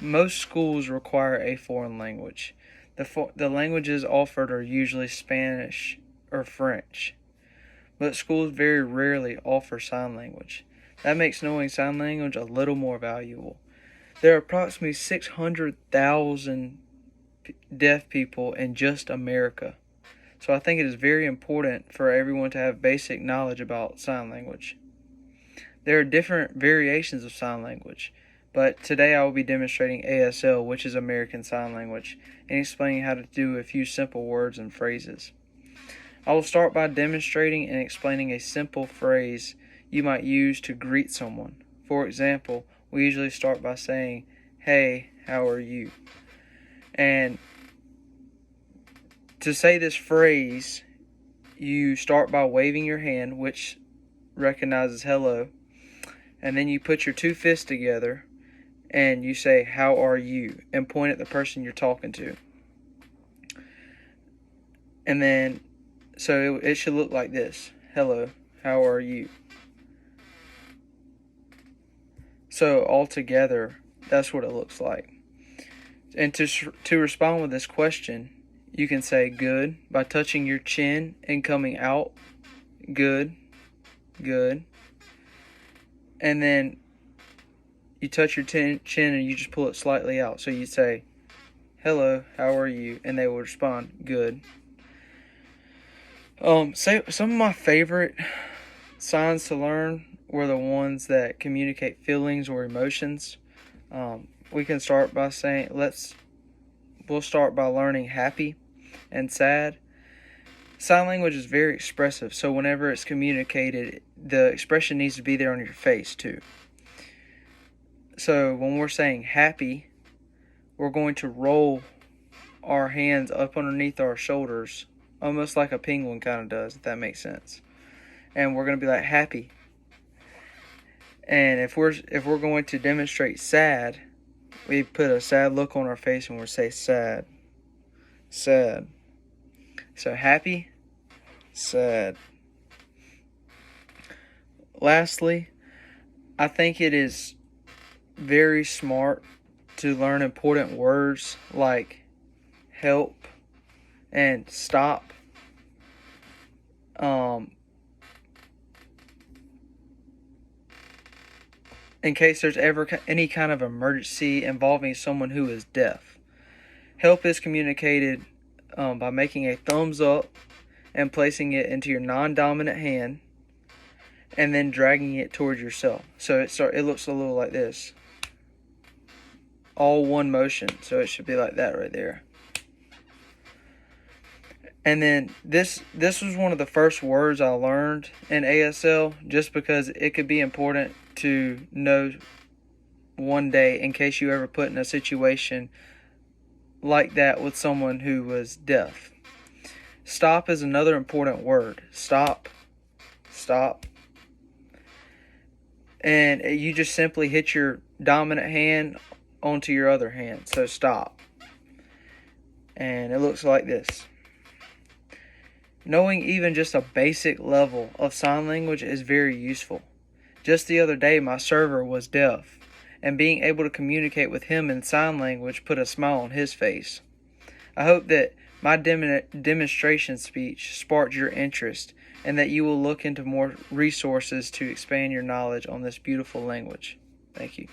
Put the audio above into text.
most schools require a foreign language. The languages offered are usually Spanish or French, but schools very rarely offer sign language. That makes knowing sign language a little more valuable. There are approximately 600,000 deaf people in just America, so I think it is very important for everyone to have basic knowledge about sign language. There are different variations of sign language, but today I will be demonstrating ASL, which is American Sign Language, and explaining how to do a few simple words and phrases. I will start by demonstrating and explaining a simple phrase you might use to greet someone. For example, we usually start by saying, "Hey, how are you?" And to say this phrase, you start by waving your hand, which recognizes hello, and then you put your two fists together and you say, "How are you?" and point at the person you're talking to. And then, so it should look like this. Hello, how are you? So all together, that's what it looks like. And to respond with this question, you can say good by touching your chin and coming out. Good, good. And then you touch your chin and you just pull it slightly out. So you say, "Hello, how are you?" And they will respond, "Good." Some of my favorite signs to learn were the ones that communicate feelings or emotions. We can start by saying, we'll start by learning happy and sad. Sign language is very expressive, so whenever it's communicated, the expression needs to be there on your face too. So when we're saying happy, we're going to roll our hands up underneath our shoulders, almost like a penguin kind of does, if that makes sense. And we're going to be like happy. And if we're going to demonstrate sad, we put a sad look on our face and we'll say sad, sad. So happy, sad. Lastly, I think it is very smart to learn important words like help and stop. In case there's ever any kind of emergency involving someone who is deaf. Help is communicated by making a thumbs up and placing it into your non-dominant hand and then dragging it towards yourself. So it looks a little like this. All one motion, so it should be like that right there. And then this was one of the first words I learned in ASL, just because it could be important to know one day in case you ever put in a situation like that with someone who was deaf. Stop is another important word. Stop, stop. And you just simply hit your dominant hand onto your other hand. So stop. And it looks like this. Knowing even just a basic level of sign language is very useful. Just the other day, my server was deaf, and being able to communicate with him in sign language put a smile on his face. I hope that my demonstration speech sparked your interest and that you will look into more resources to expand your knowledge on this beautiful language. Thank you.